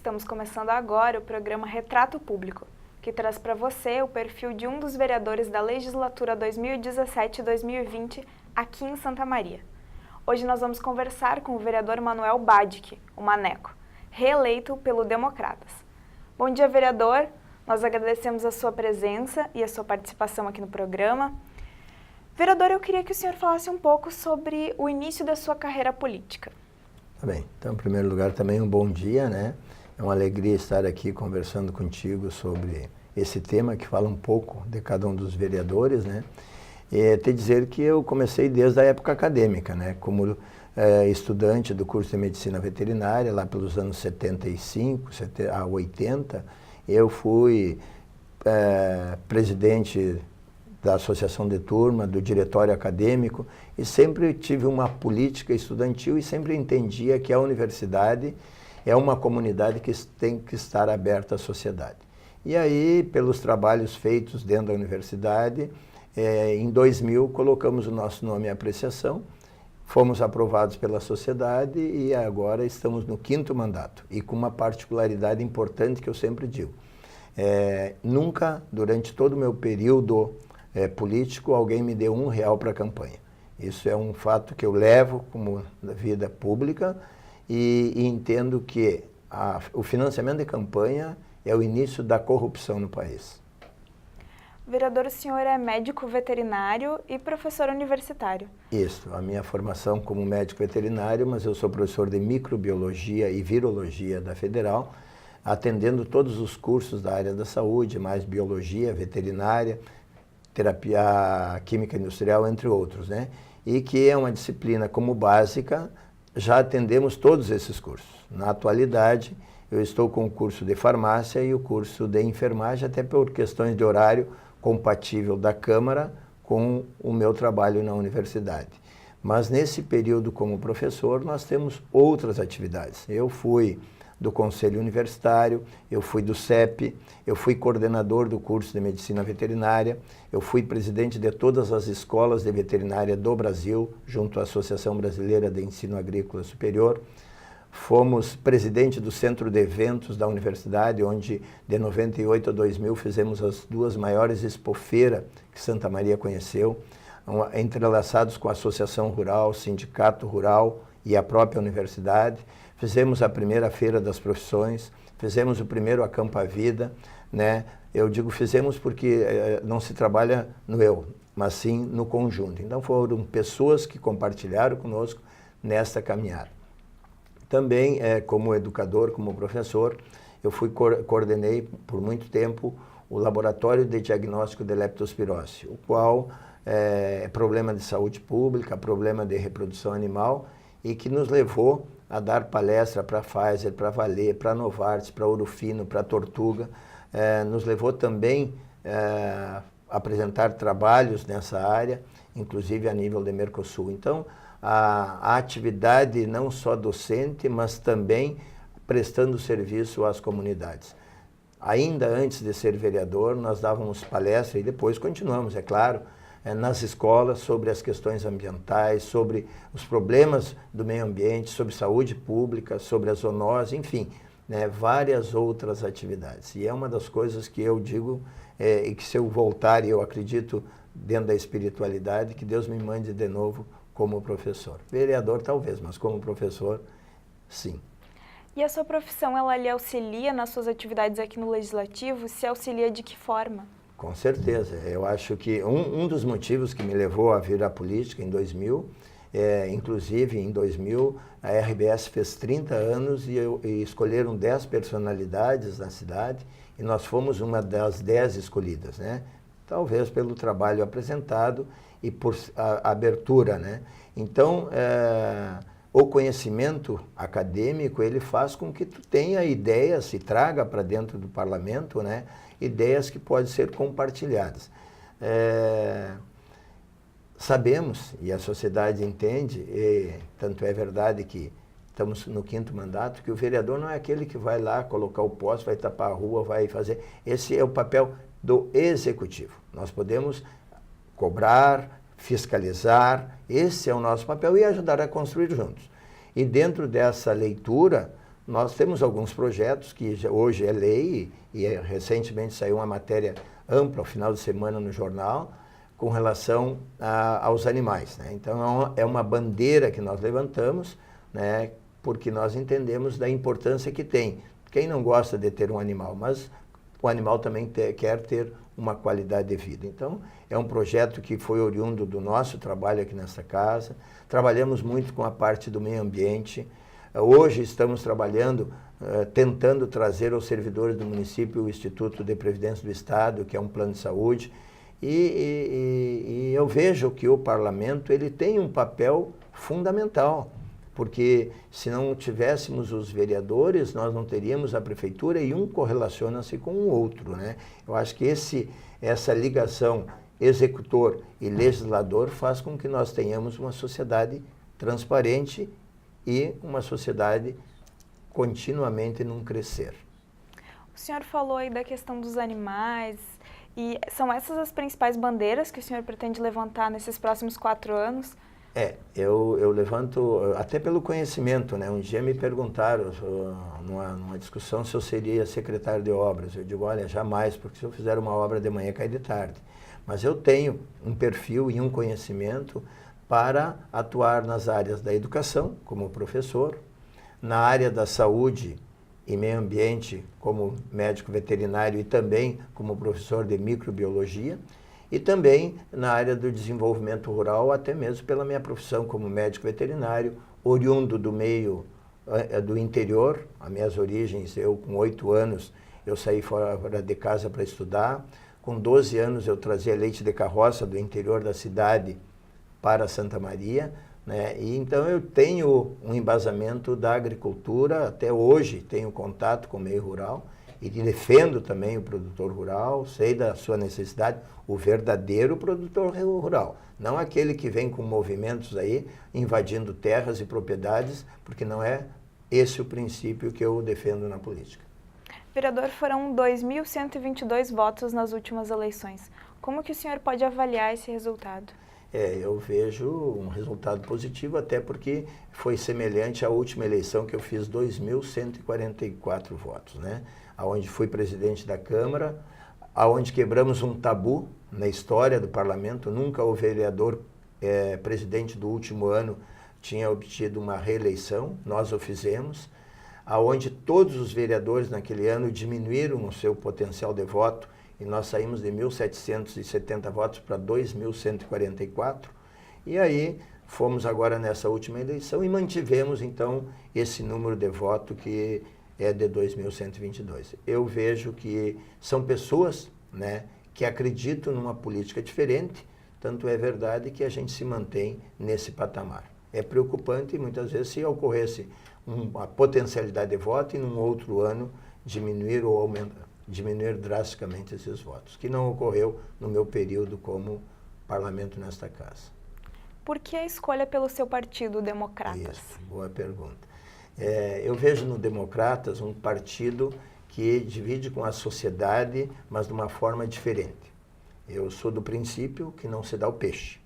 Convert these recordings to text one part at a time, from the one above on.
Estamos começando agora o programa Retrato Público, que traz para você o perfil de um dos vereadores da legislatura 2017-2020 aqui em Santa Maria. Hoje nós vamos conversar com o vereador Manuel Badic, o Maneco, reeleito pelo Democratas. Bom dia, vereador. Nós agradecemos a sua presença e a sua participação aqui no programa. Vereador, eu queria que o senhor falasse um pouco sobre o início da sua carreira política. Tá bem. Então, em primeiro lugar, também um bom dia, né? É uma alegria estar aqui conversando contigo sobre esse tema que fala um pouco de cada um dos vereadores, né? E te dizer que eu comecei desde a época acadêmica, né? Como estudante do curso de Medicina Veterinária, lá pelos anos 75 a 80, eu fui presidente da associação de turma, do diretório acadêmico, e sempre tive uma política estudantil e sempre entendia que a universidade é uma comunidade que tem que estar aberta à sociedade. E aí, pelos trabalhos feitos dentro da universidade, em 2000 colocamos o nosso nome em apreciação, fomos aprovados pela sociedade e agora estamos no 5º mandato. E com uma particularidade importante que eu sempre digo, nunca, durante todo o meu período político, alguém me deu R$1 para a campanha. Isso é um fato que eu levo como vida pública e entendo que o financiamento de campanha é o início da corrupção no país. Vereador, o senhor é médico veterinário e professor universitário. Isso, a minha formação como médico veterinário, mas eu sou professor de microbiologia e virologia da Federal, atendendo todos os cursos da área da saúde, mais biologia, veterinária, terapia química industrial, entre outros, né? E que é uma disciplina como básica, já atendemos todos esses cursos. Na atualidade, eu estou com o curso de farmácia e o curso de enfermagem, até por questões de horário compatível da Câmara com o meu trabalho na universidade. Mas nesse período como professor, nós temos outras atividades. Eu fui do Conselho Universitário, eu fui do CEP, eu fui coordenador do curso de Medicina Veterinária, eu fui presidente de todas as escolas de veterinária do Brasil, junto à Associação Brasileira de Ensino Agrícola Superior. Fomos presidente do Centro de Eventos da Universidade, onde de 98 a 2000 fizemos as 2 maiores expofeiras que Santa Maria conheceu, entrelaçados com a Associação Rural, Sindicato Rural e a própria universidade. Fizemos a primeira Feira das Profissões, fizemos o primeiro Acampa Vida, né? Eu digo fizemos porque não se trabalha no eu, mas sim no conjunto. Então foram pessoas que compartilharam conosco nesta caminhada. Também, como educador, como professor, eu coordenei por muito tempo o Laboratório de Diagnóstico de Leptospirose, o qual é problema de saúde pública, problema de reprodução animal, e que nos levou a dar palestra para a Pfizer, para a Valer, para a Novartis, para a Orofino, para a Tortuga. Nos levou também a apresentar trabalhos nessa área, inclusive a nível de Mercosul. Então, a atividade não só docente, mas também prestando serviço às comunidades. Ainda antes de ser vereador, nós dávamos palestra e depois continuamos, é claro, nas escolas sobre as questões ambientais, sobre os problemas do meio ambiente, sobre saúde pública, sobre a zoonose, enfim, né, várias outras atividades. E é uma das coisas que eu digo, e que se eu voltar, e eu acredito dentro da espiritualidade, que Deus me mande de novo como professor. Vereador talvez, mas como professor, sim. E a sua profissão, ela lhe auxilia nas suas atividades aqui no Legislativo? Se auxilia de que forma? Com certeza. Eu acho que um dos motivos que me levou a vir à política em 2000, inclusive em 2000, a RBS fez 30 anos e escolheram 10 personalidades na cidade e nós fomos uma das 10 escolhidas, né? Talvez pelo trabalho apresentado e por a abertura, né? Então, o conhecimento acadêmico, ele faz com que tu tenha ideias e traga para dentro do parlamento, né? Ideias que podem ser compartilhadas. Sabemos, e a sociedade entende, e tanto é verdade que estamos no 5º mandato, que o vereador não é aquele que vai lá colocar o poste, vai tapar a rua, vai fazer... Esse é o papel do executivo. Nós podemos cobrar, fiscalizar, esse é o nosso papel e ajudar a construir juntos. E dentro dessa leitura, nós temos alguns projetos que hoje é lei e recentemente saiu uma matéria ampla, ao final de semana no jornal, com relação aos animais, né? Então é uma bandeira que nós levantamos, né, porque nós entendemos da importância que tem. Quem não gosta de ter um animal, mas o animal também quer ter uma qualidade de vida. Então é um projeto que foi oriundo do nosso trabalho aqui nessa casa. Trabalhamos muito com a parte do meio ambiente. Hoje estamos trabalhando, tentando trazer aos servidores do município o Instituto de Previdência do Estado, que é um plano de saúde, e eu vejo que o parlamento ele tem um papel fundamental, porque se não tivéssemos os vereadores, nós não teríamos a prefeitura e um correlaciona-se com o outro, né? Eu acho que essa ligação executor e legislador faz com que nós tenhamos uma sociedade transparente e uma sociedade continuamente num crescer. O senhor falou aí da questão dos animais, e são essas as principais bandeiras que o senhor pretende levantar nesses próximos 4 anos? Eu levanto, até pelo conhecimento, né? Um dia me perguntaram, numa discussão, se eu seria secretário de obras. Eu digo, olha, jamais, porque se eu fizer uma obra de manhã, cai de tarde. Mas eu tenho um perfil e um conhecimento para atuar nas áreas da educação, como professor, na área da saúde e meio ambiente, como médico veterinário e também como professor de microbiologia, e também na área do desenvolvimento rural, até mesmo pela minha profissão como médico veterinário, oriundo do meio do interior, as minhas origens, eu com 8 anos, eu saí fora de casa para estudar, com 12 anos eu trazia leite de carroça do interior da cidade para Santa Maria, né? E então eu tenho um embasamento da agricultura, até hoje tenho contato com o meio rural e defendo também o produtor rural, sei da sua necessidade, o verdadeiro produtor rural, não aquele que vem com movimentos aí invadindo terras e propriedades, porque não é esse o princípio que eu defendo na política. Vereador, foram 2.122 votos nas últimas eleições. Como que o senhor pode avaliar esse resultado? Eu vejo um resultado positivo, até porque foi semelhante à última eleição que eu fiz 2.144 votos, né? Onde fui presidente da Câmara, aonde quebramos um tabu na história do parlamento. Nunca o vereador presidente do último ano tinha obtido uma reeleição, nós o fizemos, aonde todos os vereadores naquele ano diminuíram o seu potencial de voto, e nós saímos de 1.770 votos para 2.144, e aí fomos agora nessa última eleição e mantivemos então esse número de voto que é de 2.122. Eu vejo que são pessoas, né, que acreditam numa política diferente, tanto é verdade que a gente se mantém nesse patamar. É preocupante muitas vezes se ocorresse uma potencialidade de voto e num outro ano diminuir ou aumentar. Diminuir drasticamente esses votos, que não ocorreu no meu período como parlamento nesta casa. Por que a escolha pelo seu partido, Democratas? Isso, boa pergunta. Eu vejo no Democratas um partido que divide com a sociedade, mas de uma forma diferente. Eu sou do princípio que não se dá o peixe.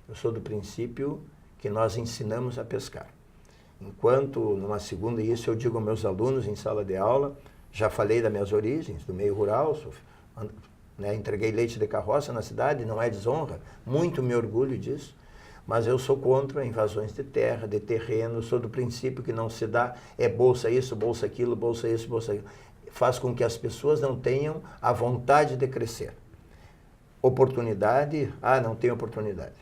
Eu sou do princípio que nós ensinamos a pescar. Enquanto, numa segunda, e isso eu digo aos meus alunos em sala de aula, já falei das minhas origens, do meio rural, né, entreguei leite de carroça na cidade, não é desonra, muito me orgulho disso, mas eu sou contra invasões de terra, de terreno, sou do princípio que não se dá, bolsa isso, bolsa aquilo, bolsa isso, bolsa aquilo. Faz com que as pessoas não tenham a vontade de crescer. Oportunidade, não tem oportunidade.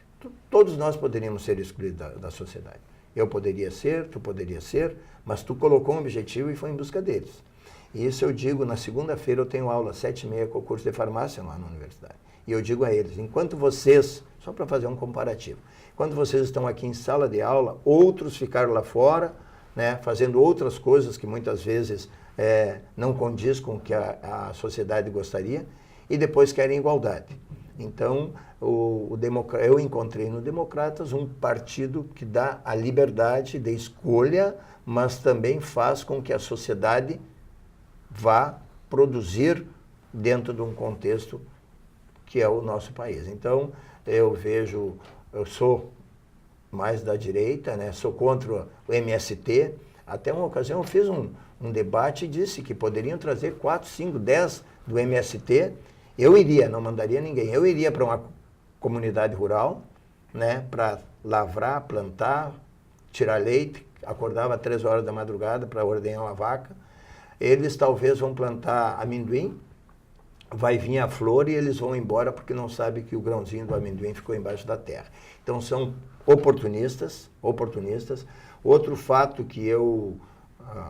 Todos nós poderíamos ser excluídos da sociedade. Eu poderia ser, tu poderia ser, mas tu colocou um objetivo e foi em busca deles. E isso eu digo, na segunda-feira eu tenho aula, 7h30, com o curso de farmácia lá na universidade. E eu digo a eles, enquanto vocês, só para fazer um comparativo, enquanto vocês estão aqui em sala de aula, outros ficaram lá fora, né, fazendo outras coisas que muitas vezes não condiz com o que a sociedade gostaria, e depois querem igualdade. Então, eu encontrei no Democratas um partido que dá a liberdade de escolha, mas também faz com que a sociedade vá produzir dentro de um contexto que é o nosso país. Então, eu sou mais da direita, né? Sou contra o MST. Até uma ocasião eu fiz um debate e disse que poderiam trazer 4, 5, 10 do MST. Eu iria, não mandaria ninguém. Eu iria para uma comunidade rural, né, para lavrar, plantar, tirar leite, acordava às 3 horas da madrugada para ordenhar uma vaca. Eles talvez vão plantar amendoim, vai vir a flor e eles vão embora porque não sabem que o grãozinho do amendoim ficou embaixo da terra. Então são oportunistas. Outro fato que eu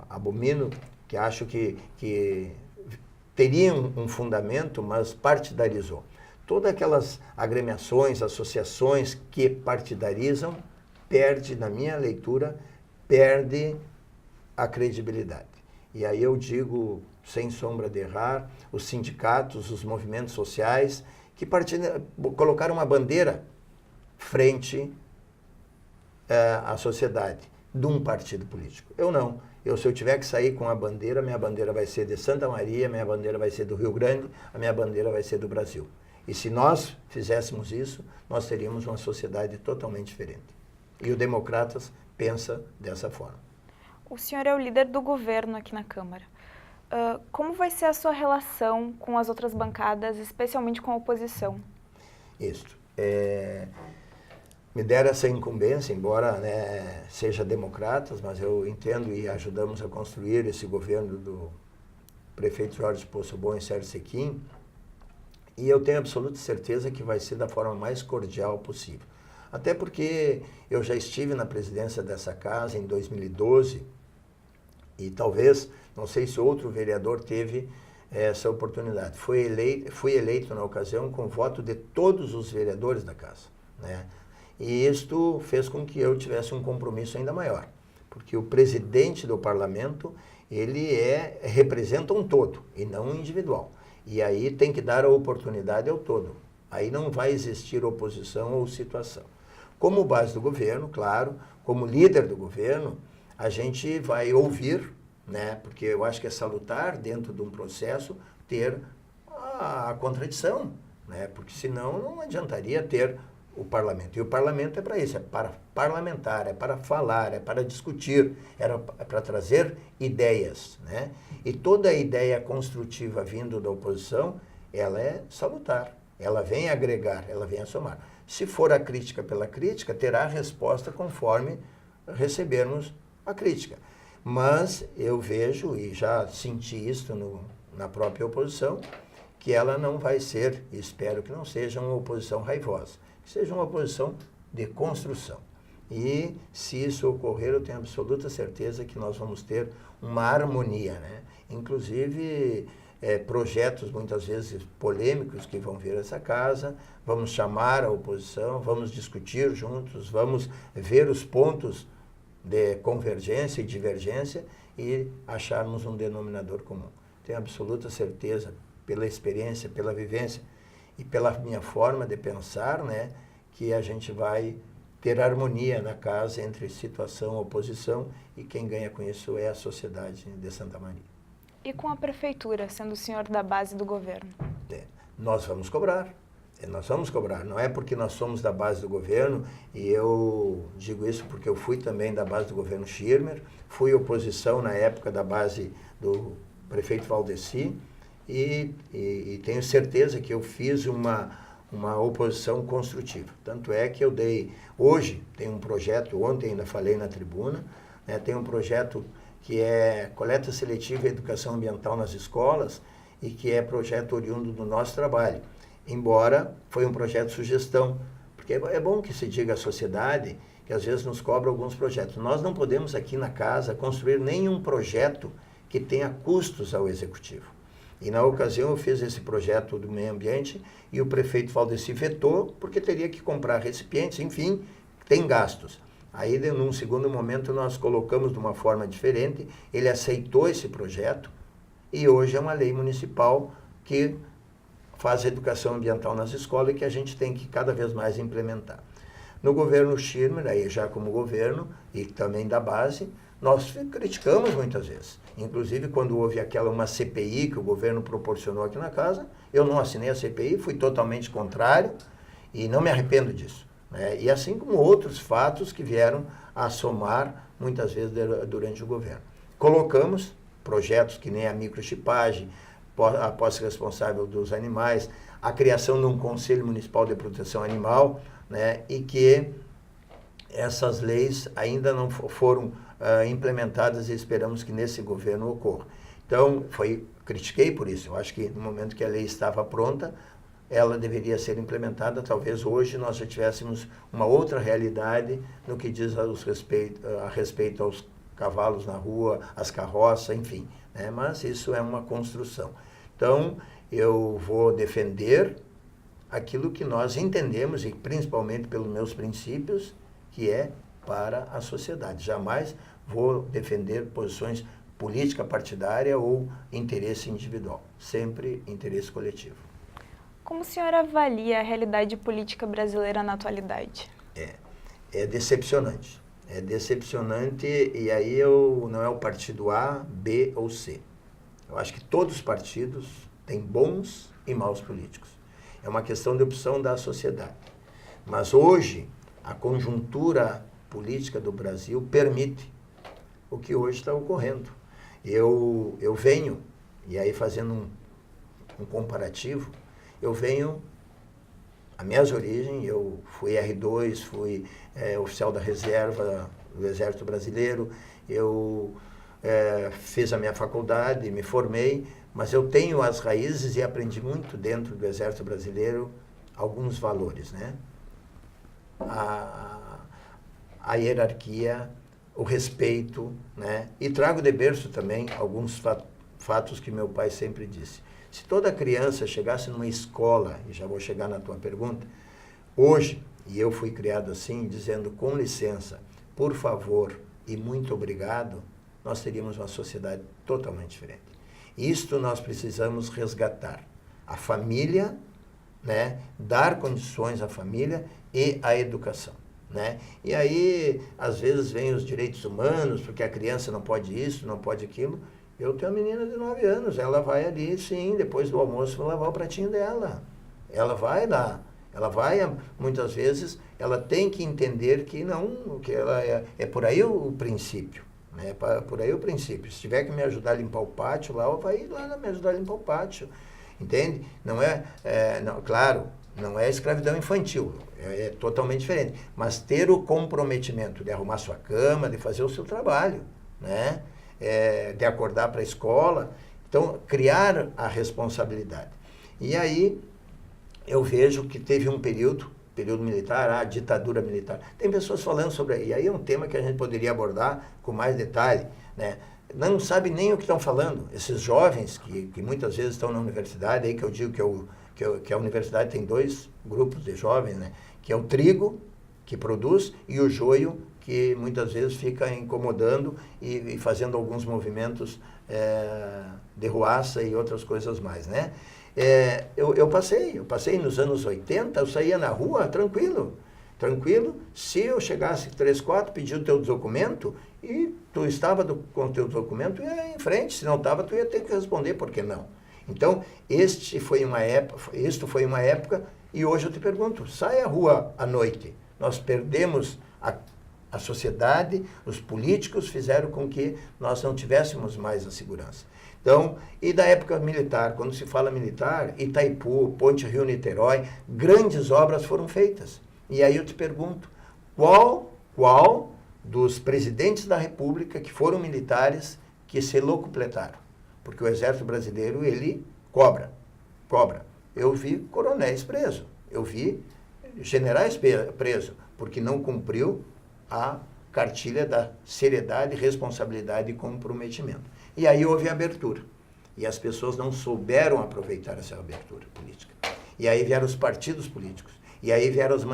abomino, que acho que teria um fundamento, mas partidarizou. Todas aquelas agremiações, associações que partidarizam, perde, na minha leitura, perde a credibilidade. E aí eu digo, sem sombra de errar, os sindicatos, os movimentos sociais, que colocaram uma bandeira frente à sociedade de um partido político. Eu não. Se eu tiver que sair com a bandeira, minha bandeira vai ser de Santa Maria, minha bandeira vai ser do Rio Grande, a minha bandeira vai ser do Brasil. E se nós fizéssemos isso, nós teríamos uma sociedade totalmente diferente. E o Democratas pensa dessa forma. O senhor é o líder do governo aqui na Câmara. Como vai ser a sua relação com as outras bancadas, especialmente com a oposição? Isso. Me deram essa incumbência, embora, né, seja Democratas, mas eu entendo e ajudamos a construir esse governo do prefeito Jorge Poçobon e Sérgio Sequim, e eu tenho absoluta certeza que vai ser da forma mais cordial possível. Até porque eu já estive na presidência dessa casa em 2012 e talvez, não sei se outro vereador teve essa oportunidade. Fui eleito na ocasião com voto de todos os vereadores da casa, né? E isto fez com que eu tivesse um compromisso ainda maior, porque o presidente do parlamento, ele representa um todo e não um individual. E aí tem que dar a oportunidade ao todo. Aí não vai existir oposição ou situação. Como base do governo, claro, como líder do governo, a gente vai ouvir, né? Porque eu acho que é salutar, dentro de um processo, ter a contradição, né? Porque senão não adiantaria ter o parlamento. E o parlamento é para isso, é para parlamentar, é para falar, é para discutir, é para trazer ideias, né? E toda ideia construtiva vindo da oposição, ela é salutar, ela vem agregar, ela vem a somar. Se for a crítica pela crítica, terá a resposta conforme recebermos a crítica. Mas eu vejo, e já senti isso na própria oposição, que ela não vai ser, espero que não seja uma oposição raivosa, que seja uma oposição de construção. E se isso ocorrer, eu tenho absoluta certeza que nós vamos ter uma harmonia, né? Inclusive projetos muitas vezes polêmicos que vão vir a essa casa, vamos chamar a oposição, vamos discutir juntos, vamos ver os pontos de convergência e divergência e acharmos um denominador comum. Tenho absoluta certeza, pela experiência, pela vivência e pela minha forma de pensar, né, que a gente vai ter harmonia na casa entre situação e oposição, e quem ganha com isso é a sociedade de Santa Maria. E com a prefeitura, sendo o senhor da base do governo? Nós vamos cobrar. Nós vamos cobrar. Não é porque nós somos da base do governo, e eu digo isso porque eu fui também da base do governo Schirmer, fui oposição na época da base do prefeito Valdeci, e tenho certeza que eu fiz uma oposição construtiva. Tanto é que eu hoje tem um projeto, ontem ainda falei na tribuna, né, tem um projeto que é coleta seletiva e educação ambiental nas escolas, e que é projeto oriundo do nosso trabalho. Embora foi um projeto de sugestão, porque é bom que se diga à sociedade que às vezes nos cobra alguns projetos. Nós não podemos aqui na casa construir nenhum projeto que tenha custos ao executivo. E na ocasião eu fiz esse projeto do meio ambiente e o prefeito Valdeci vetou porque teria que comprar recipientes, enfim, tem gastos. Aí, num segundo momento, nós colocamos de uma forma diferente, ele aceitou esse projeto e hoje é uma lei municipal que faz educação ambiental nas escolas e que a gente tem que cada vez mais implementar. No governo Schirmer, aí já como governo e também da base, nós criticamos muitas vezes. Inclusive, quando houve uma CPI que o governo proporcionou aqui na casa, eu não assinei a CPI, fui totalmente contrário e não me arrependo disso, né? E assim como outros fatos que vieram a somar muitas vezes durante o governo. Colocamos projetos que nem a microchipagem, a posse responsável dos animais, a criação de um Conselho Municipal de Proteção Animal, né, e que essas leis ainda não foram implementadas e esperamos que nesse governo ocorra. Então, critiquei por isso. Eu acho que no momento que a lei estava pronta, ela deveria ser implementada. Talvez hoje nós já tivéssemos uma outra realidade no que diz a respeito aos cavalos na rua, as carroças, enfim, né? Mas isso é uma construção. Então, eu vou defender aquilo que nós entendemos, e principalmente pelos meus princípios, que é para a sociedade. Jamais vou defender posições política partidária ou interesse individual, sempre interesse coletivo. Como o senhor avalia a realidade política brasileira na atualidade? É decepcionante. É decepcionante, e aí não é o partido A, B ou C. Eu acho que todos os partidos têm bons e maus políticos. É uma questão de opção da sociedade. Mas hoje, a conjuntura política do Brasil permite o que hoje está ocorrendo. Eu venho, e aí fazendo um comparativo, eu venho, as minhas origens, eu fui R2, fui oficial da reserva do Exército Brasileiro, eu fiz a minha faculdade, me formei, mas eu tenho as raízes e aprendi muito dentro do Exército Brasileiro alguns valores, né? A hierarquia, o respeito, né? E trago de berço também alguns fatos que meu pai sempre disse. Se toda criança chegasse numa escola, e já vou chegar na tua pergunta, hoje, e eu fui criado assim, dizendo com licença, por favor e muito obrigado, nós teríamos uma sociedade totalmente diferente. Isto nós precisamos resgatar. A família, né? Dar condições à família e à educação, né? E aí, às vezes, vem os direitos humanos, porque a criança não pode isso, não pode aquilo. Eu tenho uma menina de 9 anos, ela vai ali, sim, depois do almoço, lavar o pratinho dela. Ela vai lá, ela vai, muitas vezes, ela tem que entender que não, que ela é por aí o princípio, né? Por aí o princípio. Se tiver que me ajudar a limpar o pátio lá, ela vai lá me ajudar a limpar o pátio, entende? Não não, claro, não é escravidão infantil, é totalmente diferente, mas ter o comprometimento de arrumar sua cama, de fazer o seu trabalho, né? De acordar para a escola, então criar a responsabilidade. E aí eu vejo que teve um período militar, a ditadura militar. Tem pessoas falando sobre, e aí é um tema que a gente poderia abordar com mais detalhe, né? Não sabe nem o que estão falando. Esses jovens que muitas vezes estão na universidade, aí que eu digo que a universidade tem 2 grupos de jovens, né? Que é o trigo, que produz, e o joio, que muitas vezes fica incomodando e fazendo alguns movimentos de ruaça e outras coisas mais, né? Eu passei nos anos 80, eu saía na rua tranquilo, se eu chegasse 3, 4, pedir o teu documento, e tu estava com o teu documento, ia em frente, se não estava, tu ia ter que responder, por que não? Então, isto foi uma época, e hoje eu te pergunto, sai à rua à noite, nós perdemos a sociedade, os políticos fizeram com que nós não tivéssemos mais a segurança. Então, e da época militar, quando se fala militar, Itaipu, Ponte Rio-Niterói, grandes obras foram feitas. E aí eu te pergunto, qual dos presidentes da República que foram militares que se locupletaram? Porque o Exército Brasileiro, ele cobra. Eu vi coronéis presos, eu vi generais presos, porque não cumpriu a cartilha da seriedade, responsabilidade e comprometimento. E aí houve abertura. E as pessoas não souberam aproveitar essa abertura política. E aí vieram os partidos políticos. E aí vieram as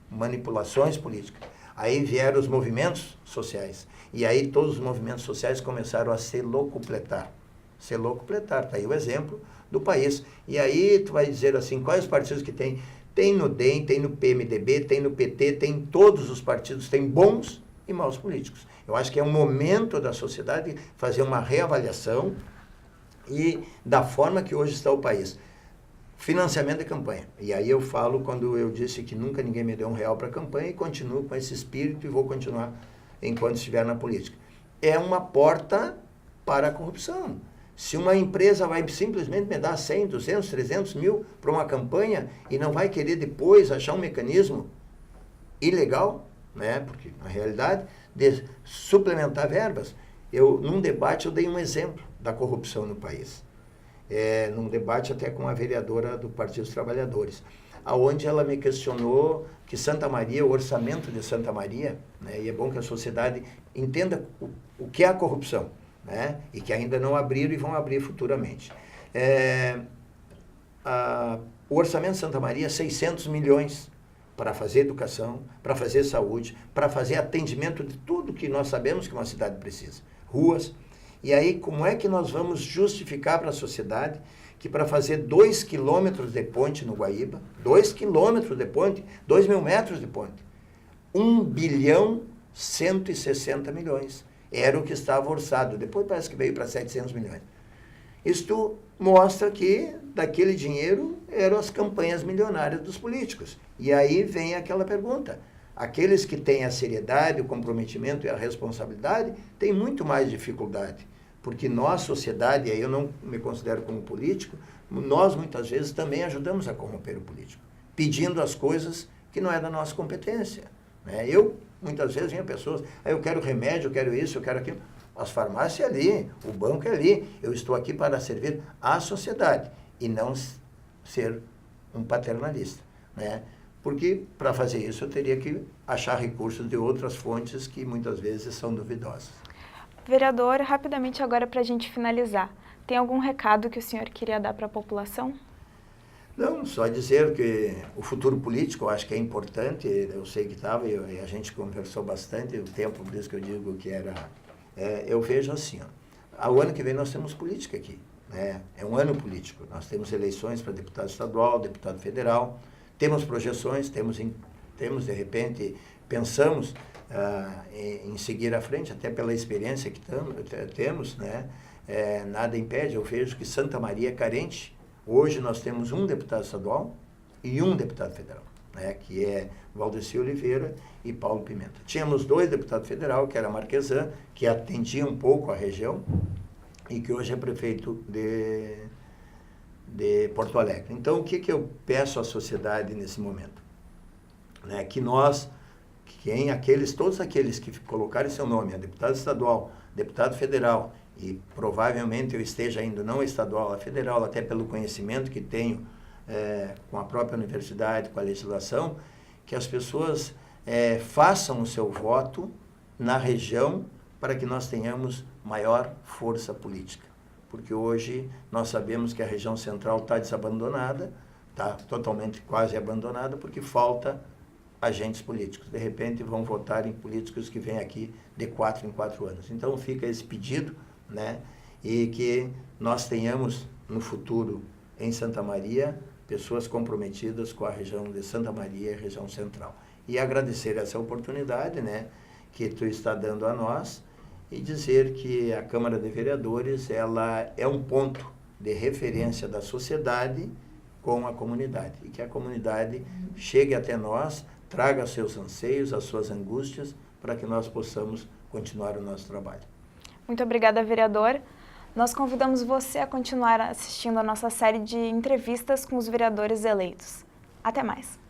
manipulações políticas. Aí vieram os movimentos sociais. E aí todos os movimentos sociais começaram a se locupletar. Está aí o exemplo do país. E aí tu vai dizer assim, quais os partidos que tem? Tem no DEM, tem no PMDB, tem no PT, tem em todos os partidos, tem bons e maus políticos. Eu acho que é um momento da sociedade fazer uma reavaliação e da forma que hoje está o país. Financiamento de campanha. E aí eu falo quando eu disse que nunca ninguém me deu R$1 para a campanha e continuo com esse espírito e vou continuar enquanto estiver na política. É uma porta para a corrupção. Se uma empresa vai simplesmente me dar 100, 200, 300 mil para uma campanha e não vai querer depois achar um mecanismo ilegal, né? Porque na realidade, de suplementar verbas, num debate eu dei um exemplo da corrupção no país. Num debate até com a vereadora do Partido dos Trabalhadores, aonde ela me questionou que Santa Maria, o orçamento de Santa Maria, né, e é bom que a sociedade entenda o que é a corrupção, né, e que ainda não abriram e vão abrir futuramente. O orçamento de Santa Maria é 600 milhões para fazer educação, para fazer saúde, para fazer atendimento de tudo que nós sabemos que uma cidade precisa. Ruas. E aí, como é que nós vamos justificar para a sociedade que para fazer 2 quilômetros de ponte no Guaíba, 2 quilômetros de ponte, 2.000 metros de ponte, 1 bilhão 160 milhões. Era o que estava orçado. Depois parece que veio para 700 milhões. Isto mostra que daquele dinheiro eram as campanhas milionárias dos políticos. E aí vem aquela pergunta. Aqueles que têm a seriedade, o comprometimento e a responsabilidade têm muito mais dificuldade. Porque nós, sociedade, e aí eu não me considero como político, nós muitas vezes também ajudamos a corromper o político, pedindo as coisas que não é da nossa competência. Né? Eu, muitas vezes, vinha pessoas, eu quero remédio, eu quero isso, eu quero aquilo. As farmácias ali, o banco é ali. Eu estou aqui para servir à sociedade e não ser um paternalista. Né? Porque, para fazer isso, eu teria que achar recursos de outras fontes que muitas vezes são duvidosas. Vereador, rapidamente agora para a gente finalizar, tem algum recado que o senhor queria dar para a população? Não, só dizer que o futuro político eu acho que é importante, eu sei que estava e a gente conversou bastante, o tempo, por isso que eu digo que era... eu vejo assim, ao ano que vem nós temos política aqui, né? É um ano político, nós temos eleições para deputado estadual, deputado federal, temos projeções, temos de repente, pensamos em seguir à frente, até pela experiência que temos, né? Nada impede, eu vejo que Santa Maria é carente. Hoje nós temos um deputado estadual e um deputado federal, né? Que é Valdeci Oliveira e Paulo Pimenta. Tínhamos 2 deputados federais, que era Marquesan, que atendia um pouco a região, e que hoje é prefeito de Porto Alegre. Então, o que eu peço à sociedade nesse momento? Né? Que nós, todos aqueles que colocarem seu nome, a deputado estadual, deputado federal, e provavelmente eu esteja indo não estadual, a federal, até pelo conhecimento que tenho com a própria universidade, com a legislação, que as pessoas façam o seu voto na região para que nós tenhamos maior força política. Porque hoje nós sabemos que a região central está desabandonada, está totalmente quase abandonada, porque falta agentes políticos. De repente vão votar em políticos que vêm aqui de 4 em 4 anos. Então fica esse pedido, né? E que nós tenhamos no futuro em Santa Maria pessoas comprometidas com a região de Santa Maria e a região central. E agradecer essa oportunidade, né, que tu está dando a nós e dizer que a Câmara de Vereadores ela é um ponto de referência da sociedade com a comunidade e que a comunidade chegue até nós, traga seus anseios, as suas angústias, para que nós possamos continuar o nosso trabalho. Muito obrigada, vereador. Nós convidamos você a continuar assistindo a nossa série de entrevistas com os vereadores eleitos. Até mais!